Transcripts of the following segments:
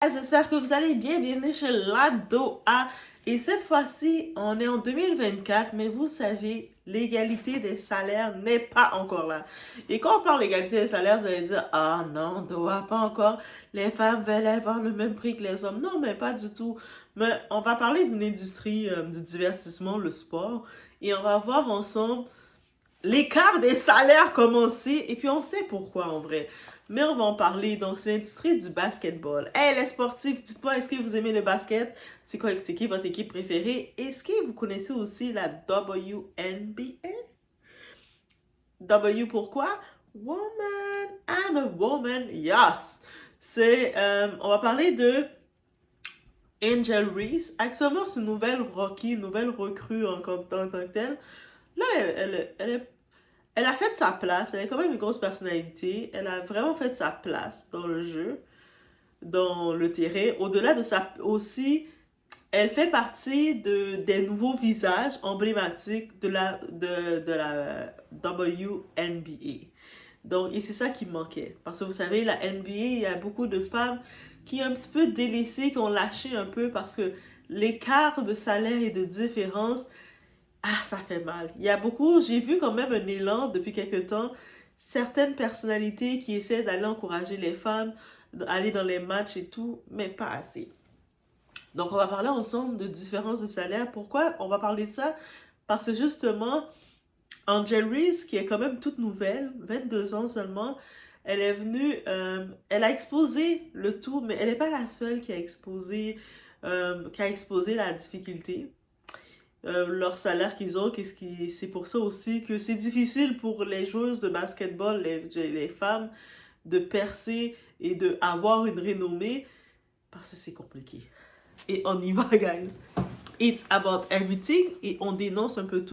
J'espère que vous allez bien. Bienvenue chez l'ADOA. Et cette fois-ci, on est en 2024, mais vous savez, l'égalité des salaires n'est pas encore là. Et quand on parle d'égalité des salaires, vous allez dire, ah non, DOA, pas encore. Les femmes veulent avoir le même prix que les hommes. Non, mais pas du tout. Mais on va parler d'une industrie du divertissement, le sport. Et on va voir ensemble l'écart des salaires commencer. Et puis on sait pourquoi en vrai. Mais on va en parler. Donc, c'est l'industrie du basketball. Hey, les sportifs, dites-moi, est-ce que vous aimez le basket? C'est qui votre équipe préférée? Est-ce que vous connaissez aussi la WNBA? W pourquoi? Woman, I'm a woman, yes. On va parler de Angel Reese. Actuellement, c'est une nouvelle rookie, une nouvelle recrue en tant que telle. Là, elle a fait sa place. Elle a quand même une grosse personnalité. Elle a vraiment fait sa place dans le jeu, dans le terrain. Au-delà de ça, aussi, elle fait partie des nouveaux visages emblématiques de la WNBA. Donc, et c'est ça qui me manquait. Parce que vous savez, la NBA, il y a beaucoup de femmes qui ont un petit peu délaissé, qui ont lâché un peu parce que l'écart de salaire et de différence, ça fait mal. Il y a beaucoup, j'ai vu quand même un élan depuis quelques temps, certaines personnalités qui essaient d'aller encourager les femmes, d'aller dans les matchs et tout, mais pas assez. Donc, on va parler ensemble de différences de salaire. Pourquoi on va parler de ça? Parce que justement, Angel Reese, qui est quand même toute nouvelle, 22 ans seulement, elle est venue, elle a exposé le tout, mais elle n'est pas la seule qui a exposé la difficulté. Leur salaire qu'ils ont, c'est pour ça aussi que c'est difficile pour les joueuses de basketball, les femmes, de percer et d'avoir une renommée parce que c'est compliqué. Et on y va, guys. It's about everything et on dénonce un peu tout.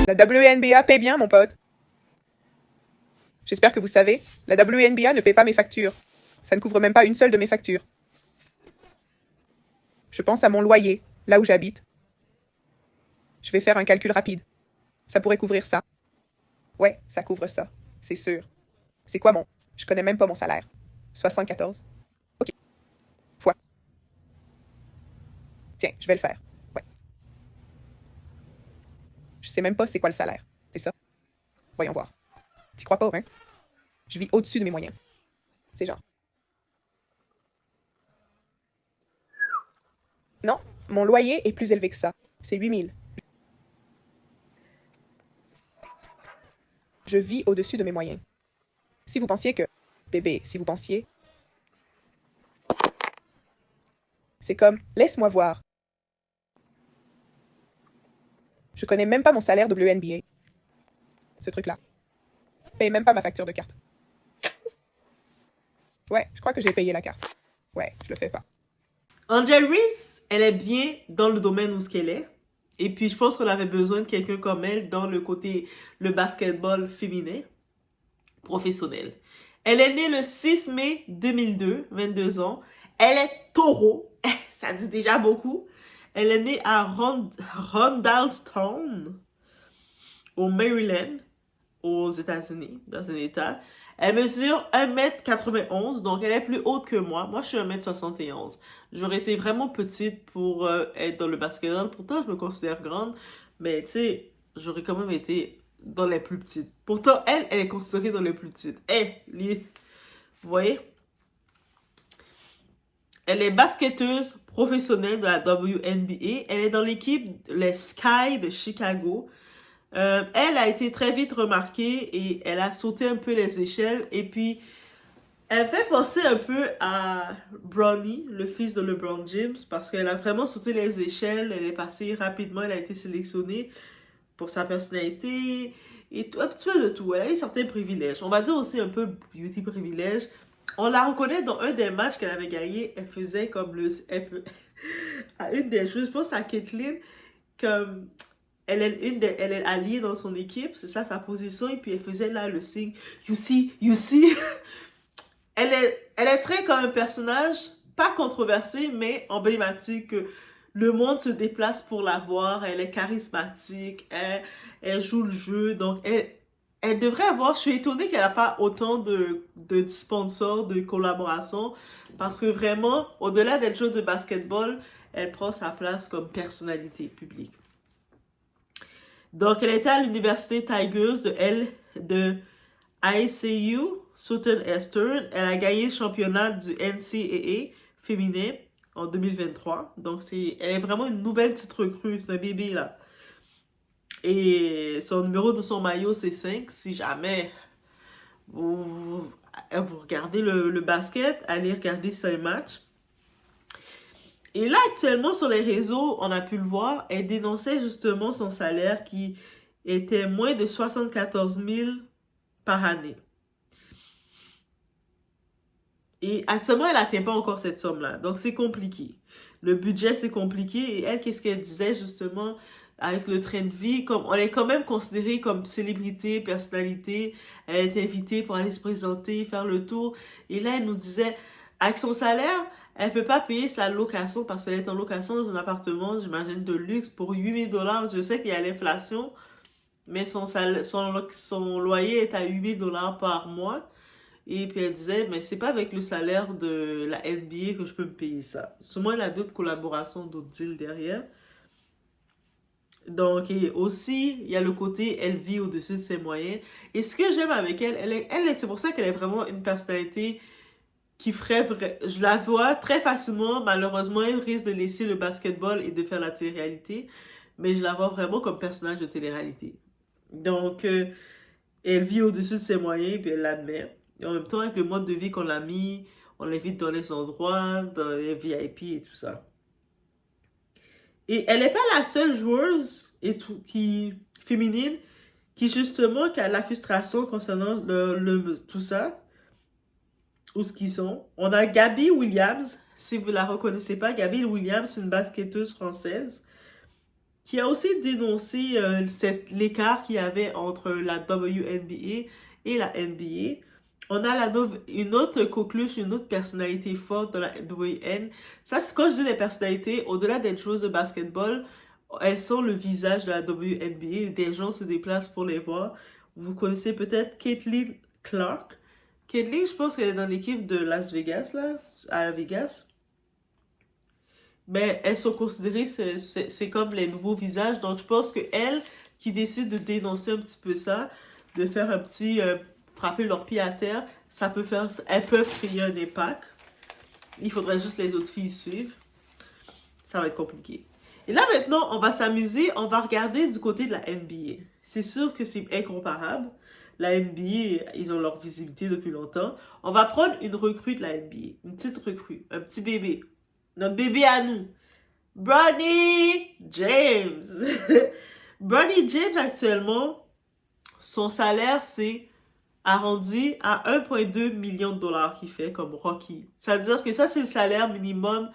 La WNBA paie bien, mon pote. J'espère que vous savez, la WNBA ne paie pas mes factures. Ça ne couvre même pas une seule de mes factures. Je pense à mon loyer, là où j'habite. Je vais faire un calcul rapide. Ça pourrait couvrir ça. Ouais, ça couvre ça. C'est sûr. C'est quoi mon... Je connais même pas mon salaire. 74. Ok. Fois. Tiens, je vais le faire. Ouais. Je sais même pas c'est quoi le salaire. C'est ça? Voyons voir. T'y crois pas, hein? Je vis au-dessus de mes moyens. C'est genre. Non, mon loyer est plus élevé que ça. C'est 8000. Je vis au-dessus de mes moyens. Si vous pensiez que... Bébé, si vous pensiez... C'est comme, laisse-moi voir. Je connais même pas mon salaire WNBA. Ce truc-là. Paye même pas ma facture de carte. Ouais, je crois que j'ai payé la carte. Ouais, je le fais pas. Angel Reese, elle est bien dans le domaine où ce qu'elle est. Et puis, je pense qu'on avait besoin de quelqu'un comme elle dans le basketball féminin professionnel. Elle est née le 6 mai 2002, 22 ans. Elle est taureau. Ça dit déjà beaucoup. Elle est née à Randallstown, au Maryland, aux États-Unis, dans un état. Elle mesure 1m91, donc elle est plus haute que moi. Moi, je suis 1m71. J'aurais été vraiment petite pour être dans le basketball. Pourtant, je me considère grande, mais tu sais, j'aurais quand même été dans les plus petites. Pourtant, elle est considérée dans les plus petites. Vous voyez? Elle est basketteuse professionnelle de la WNBA. Elle est dans l'équipe les Sky de Chicago. Elle a été très vite remarquée et elle a sauté un peu les échelles. Et puis, elle fait penser un peu à Bronny, le fils de LeBron James, parce qu'elle a vraiment sauté les échelles. Elle est passée rapidement. Elle a été sélectionnée pour sa personnalité et tout, un petit peu de tout. Elle a eu certains privilèges. On va dire aussi un peu beauty privilèges. On la reconnaît dans un des matchs qu'elle avait gagné. Elle faisait comme à une des choses, je pense à Caitlyn, comme elle est alliée dans son équipe, c'est ça sa position, et puis elle faisait là le signe you see, you see. Elle est très comme un personnage, pas controversé, mais emblématique. le monde se déplace pour la voir. Elle est charismatique, elle joue le jeu. Donc, elle devrait avoir... Je suis étonnée qu'elle n'a pas autant de sponsors, de collaborations. Parce que vraiment, au-delà d'être joueuse de basketball, elle prend sa place comme personnalité publique. Donc, elle était à l'université Tigers de ICU, Southeastern. Elle a gagné le championnat du NCAA féminin en 2023. Donc, elle est vraiment une nouvelle petite recrue. C'est un bébé, là. Et son numéro de son maillot, c'est 5. Si jamais vous regardez le basket, allez regarder ses matchs. Et là, actuellement, sur les réseaux, on a pu le voir, elle dénonçait justement son salaire qui était moins de 74 000 par année. Et actuellement, elle n'atteint pas encore cette somme-là. Donc, c'est compliqué. Le budget, c'est compliqué. Et elle, qu'est-ce qu'elle disait justement avec le train de vie? Comme, on est quand même considérée comme célébrité, personnalité. Elle est invitée pour aller se présenter, faire le tour. Et là, elle nous disait, avec son salaire, elle peut pas payer sa location parce qu'elle est en location dans un appartement, j'imagine, de luxe pour 8 000 $. Je sais qu'il y a l'inflation, mais son loyer est à 8 000 $ par mois. Et puis elle disait, mais c'est pas avec le salaire de la NBA que je peux me payer ça. Sûrement, elle a d'autres collaborations, d'autres deals derrière. Donc, et aussi, il y a le côté, elle vit au-dessus de ses moyens. Et ce que j'aime avec c'est pour ça qu'elle est vraiment une personnalité qui ferait... Je la vois très facilement, malheureusement, elle risque de laisser le basketball et de faire la télé-réalité. Mais je la vois vraiment comme personnage de télé-réalité. Donc, elle vit au-dessus de ses moyens, puis elle l'admet. En même temps, avec le mode de vie qu'on a mis, on l'invite dans les endroits, dans les VIP et tout ça. Et elle n'est pas la seule joueuse féminine qui justement qui a la frustration concernant tout ça, ou ce qu'ils sont. On a Gabby Williams, si vous la reconnaissez pas, Gabby Williams, c'est une basketteuse française qui a aussi dénoncé l'écart qu'il y avait entre la WNBA et la NBA. On a une autre coqueluche, une autre personnalité forte de la WN. Ça, c'est quand je dis des personnalités, au-delà d'être joueuses de basketball, elles sont le visage de la WNBA. Des gens se déplacent pour les voir. Vous connaissez peut-être Caitlin Clark. Caitlin, je pense qu'elle est dans l'équipe de Las Vegas, là, à Vegas. Mais elles sont considérées, c'est comme les nouveaux visages. Donc, je pense que elles qui décident de dénoncer un petit peu ça, de faire un petit... frapper leurs pieds à terre, elles peuvent créer un impact. Il faudrait juste les autres filles suivre. Ça va être compliqué. Et là, maintenant, on va s'amuser. On va regarder du côté de la NBA. C'est sûr que c'est incomparable. La NBA, ils ont leur visibilité depuis longtemps. On va prendre une recrue de la NBA. Une petite recrue. Un petit bébé. Notre bébé à nous. Bronny James. Bronny James, actuellement, son salaire, c'est arrondi à 1,2 million de $ qu'il fait comme rookie. C'est-à-dire que ça, c'est le salaire minimum.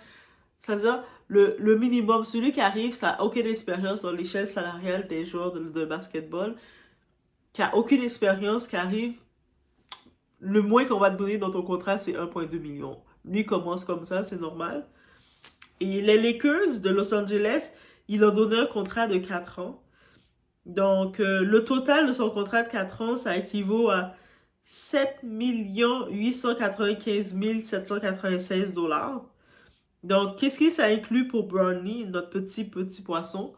C'est-à-dire le minimum. Celui qui arrive, ça n'a aucune expérience dans l'échelle salariale des joueurs de basketball, qui n'a aucune expérience, qui arrive, le moins qu'on va te donner dans ton contrat, c'est 1,2 million. Lui commence comme ça, c'est normal. Et les Lakers de Los Angeles, ils ont donné un contrat de 4 ans. Donc, le total de son contrat de 4 ans, ça équivaut à 7 895 796 $. Donc, qu'est-ce que ça inclut pour Bronny, notre petit poisson?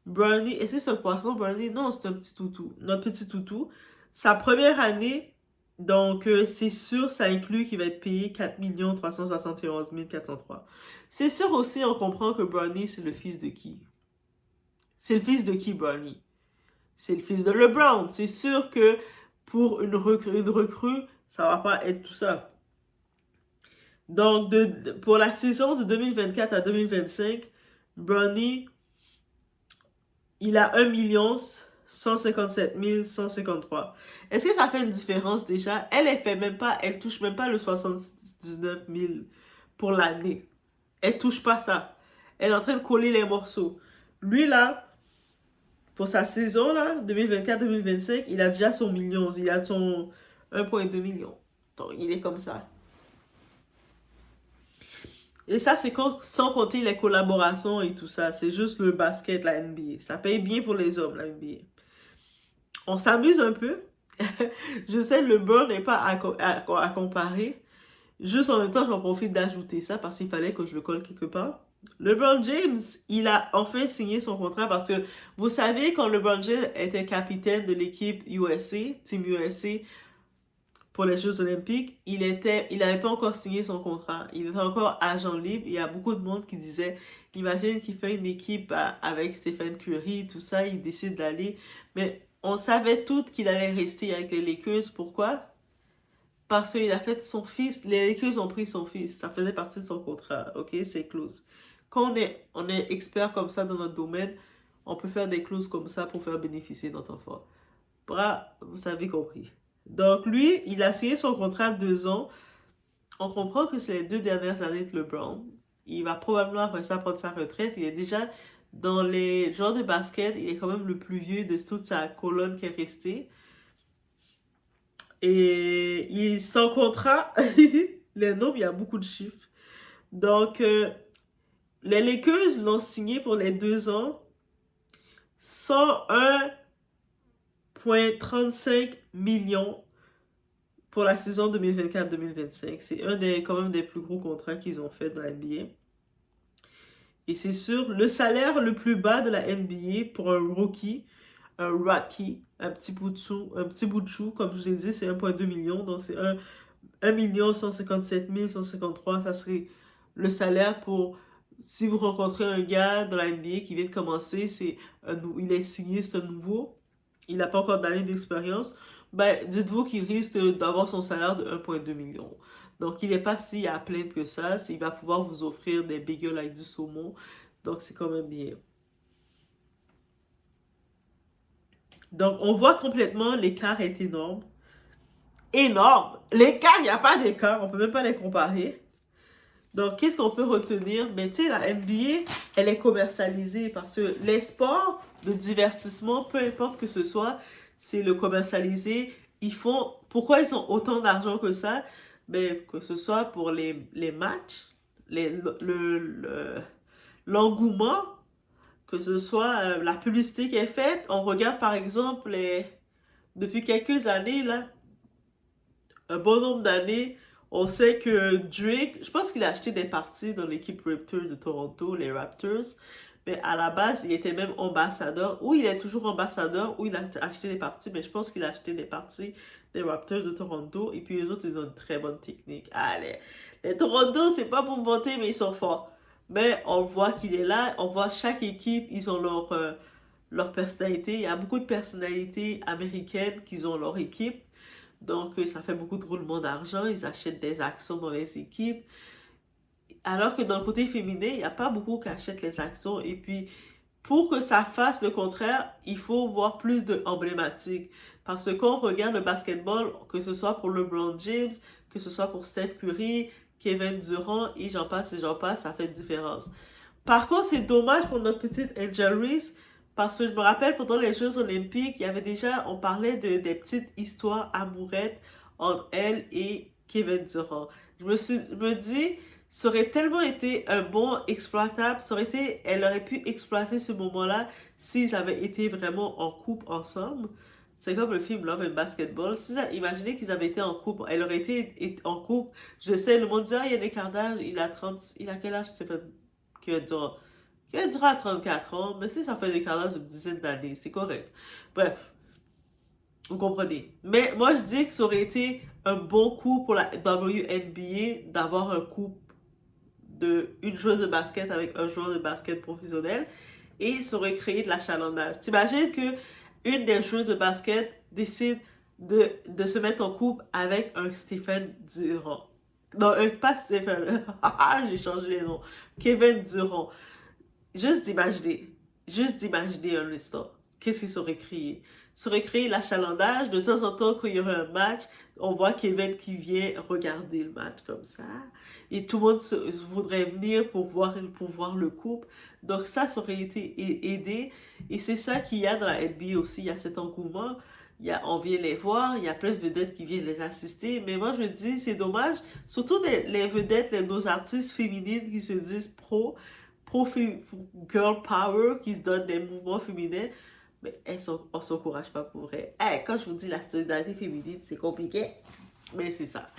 Bronny, est-ce que c'est un poisson, Bronny? Non, c'est un petit toutou. Notre petit toutou. Sa première année, donc, c'est sûr, ça inclut qu'il va être payé 4 371 403. C'est sûr aussi, on comprend que Bronny, c'est le fils de qui? C'est le fils de qui, Bronny? C'est le fils de LeBron. C'est sûr que pour une recrue, ça va pas être tout ça. Donc, pour la saison de 2024 à 2025, Bronny, il a 1 157 153. Est-ce que ça fait une différence déjà? Elle touche même pas le 79 000 pour l'année. Elle touche pas ça. Elle est en train de coller les morceaux. Lui, là, pour sa saison, là, 2024-2025, il a déjà son million. Il a son 1,2 million. Donc, il est comme ça. Et ça, c'est sans compter les collaborations et tout ça. C'est juste le basket, la NBA. Ça paye bien pour les hommes, la NBA. On s'amuse un peu. Je sais, le LeBron n'est pas à comparer. Juste en même temps, j'en profite d'ajouter ça parce qu'il fallait que je le colle quelque part. LeBron James, il a enfin signé son contrat parce que vous savez, quand LeBron James était capitaine de l'équipe USA, Team USA, pour les Jeux Olympiques, il n'avait pas encore signé son contrat. Il était encore agent libre. Il y a beaucoup de monde qui disait, imagine qu'il fait une équipe avec Stephen Curry, tout ça, il décide d'aller. Mais on savait toutes qu'il allait rester avec les Lakers. Pourquoi? Parce qu'il a fait son fils. Les Lakers ont pris son fils. Ça faisait partie de son contrat. Ok, c'est close. Quand on est expert comme ça dans notre domaine, on peut faire des clauses comme ça pour faire bénéficier notre enfant. Bras, vous avez compris. Donc lui, il a signé son contrat de 2 ans. On comprend que c'est les 2 dernières années de LeBron. Il va probablement après ça prendre sa retraite. Il est déjà dans les genres de basket. Il est quand même le plus vieux de toute sa colonne qui est restée. Et son contrat, les nombres, il y a beaucoup de chiffres. Donc, les Lakers l'ont signé pour les 2 ans. 101,35 millions pour la saison 2024-2025. C'est quand même des plus gros contrats qu'ils ont fait dans la NBA. Et c'est sûr, le salaire le plus bas de la NBA pour un rookie, un petit bout de chou, comme je vous ai dit, c'est 1,2 million. Donc c'est 1 157 153. Ça serait le salaire pour, si vous rencontrez un gars dans la NBA qui vient de commencer, il est signé, c'est un nouveau, il n'a pas encore d'années d'expérience, ben, dites-vous qu'il risque d'avoir son salaire de 1,2 million. Donc, il n'est pas si à plaindre que ça. Il va pouvoir vous offrir des bagels avec du saumon. Donc, c'est quand même bien. Donc, on voit complètement l'écart est énorme. Énorme! L'écart, il n'y a pas d'écart. On ne peut même pas les comparer. Donc, qu'est-ce qu'on peut retenir? Mais tu sais, la NBA, elle est commercialisée parce que les sports de divertissement, peu importe que ce soit, c'est le commercialisé. Pourquoi ils ont autant d'argent que ça? Ben, que ce soit pour les matchs, l'engouement, que ce soit la publicité qui est faite. On regarde par exemple, depuis quelques années, là, un bon nombre d'années, on sait que Drake, je pense qu'il a acheté des parties dans l'équipe Raptors de Toronto, les Raptors, mais à la base, il était même ambassadeur, ou il est toujours ambassadeur, ou il a acheté des parties, mais je pense qu'il a acheté des parties des Raptors de Toronto, et puis les autres, ils ont une très bonne technique. Allez, les Toronto, c'est pas pour me vanter, mais ils sont forts. Mais on voit qu'il est là, on voit chaque équipe, ils ont leur personnalité. Il y a beaucoup de personnalités américaines qui ont leur équipe. Donc, ça fait beaucoup de roulement d'argent. Ils achètent des actions dans les équipes. Alors que dans le côté féminin, il n'y a pas beaucoup qui achètent les actions. Et puis, pour que ça fasse le contraire, il faut voir plus de emblématiques. Parce que quand on regarde le basketball, que ce soit pour LeBron James, que ce soit pour Steph Curry, Kevin Durant, et j'en passe, ça fait une différence. Par contre, c'est dommage pour notre petite Angel Reese, parce que je me rappelle, pendant les Jeux Olympiques, il y avait déjà, on parlait des petites histoires amourettes entre elle et Kevin Durant. Je me dis, ça aurait tellement été un bon exploitable, elle aurait pu exploiter ce moment-là s'ils avaient été vraiment en couple ensemble. C'est comme le film Love and Basketball. Imaginez qu'ils avaient été en couple, elle aurait été en couple. Je sais, le monde dit, ah, il y a un écart d'âge, il a quel âge, Kevin Durant? Kevin Durant a 34 ans, mais si ça fait un écart d'âge de dizaine d'années, c'est correct. Bref, vous comprenez. Mais moi, je dis que ça aurait été un bon coup pour la WNBA d'avoir un couple une joueuse de basket avec un joueur de basket professionnel, et ça aurait créé de l'achalandage. T'imagines que une des joueuses de basket décide de se mettre en couple avec un Stephen Durant. Non, pas Stephen. J'ai changé les noms. Kevin Durant. Juste d'imaginer un instant. Qu'est-ce qui serait créé? Ça aurait créé l'achalandage. De temps en temps, quand il y aurait un match, on voit Kevin qui vient regarder le match comme ça. Et tout le monde voudrait venir pour voir le couple. Donc ça aurait été aidé. Et c'est ça qu'il y a dans la NBA aussi. Il y a cet engouement. on vient les voir, il y a plein de vedettes qui viennent les assister, mais moi je me dis, c'est dommage, surtout les vedettes, nos artistes féminines qui se disent girl power, qui se donnent des mouvements féminins, mais on s'encourage pas pour vrai. Hey, quand je vous dis la solidarité féminine, c'est compliqué, mais c'est ça.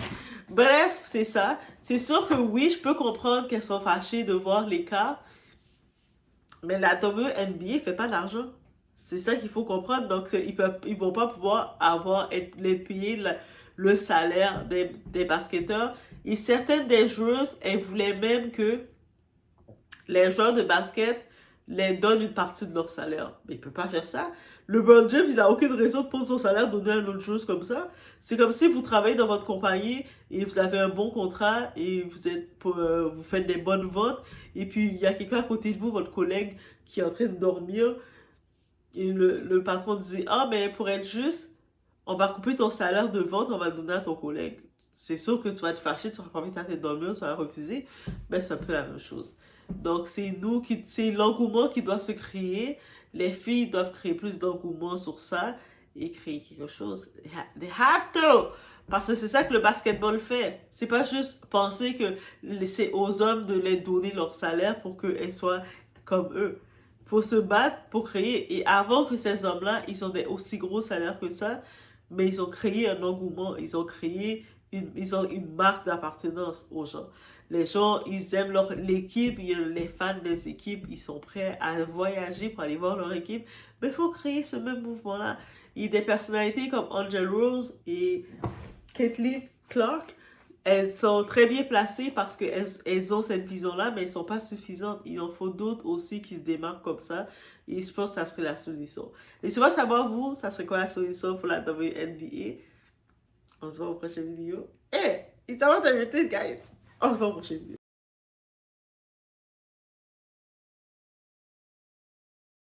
Bref, c'est ça. C'est sûr que oui, je peux comprendre qu'elles sont fâchées de voir les cas, mais la WNBA fait pas d'argent. C'est ça qu'il faut comprendre. Donc, ils vont pas pouvoir les payer le salaire des basketteurs. Et certaines des joueuses, elles voulaient même que les joueurs de basket les donnent une partie de leur salaire. Mais il peut pas faire ça. LeBron James, il n'a aucune raison de prendre son salaire, donner à une autre chose comme ça. C'est comme si vous travaillez dans votre compagnie et vous avez un bon contrat et vous faites des bonnes ventes. Et puis, il y a quelqu'un à côté de vous, votre collègue, qui est en train de dormir. Et le patron dit, ah, mais pour être juste, on va couper ton salaire de vente, on va le donner à ton collègue. C'est sûr que tu vas être fâché, tu vas pas envie de dormir, tu vas refuser. Mais c'est un peu la même chose. Donc, c'est l'engouement qui doit se créer. Les filles doivent créer plus d'engouement sur ça et créer quelque chose. They have to! Parce que c'est ça que le basketball fait. C'est pas juste penser que c'est aux hommes de les donner leur salaire pour qu'elles soient comme eux. Il faut se battre pour créer. Et avant que ces hommes-là, ils ont des aussi gros salaires que ça, mais ils ont créé un engouement, ils ont une marque d'appartenance aux gens. Les gens, ils aiment l'équipe, les fans des équipes, ils sont prêts à voyager pour aller voir leur équipe. Mais il faut créer ce même mouvement-là. Il y a des personnalités comme Angel Rose et Caitlin Clark, elles sont très bien placées parce qu'elles ont cette vision-là, mais elles ne sont pas suffisantes. Il en faut d'autres aussi qui se démarquent comme ça. Et je pense que ça serait la solution. Laissez-moi savoir, vous, ça serait quoi la solution pour la WNBA. On se voit au prochain vidéo. Hey, it's about everything, guys. On se voit au prochain vidéo.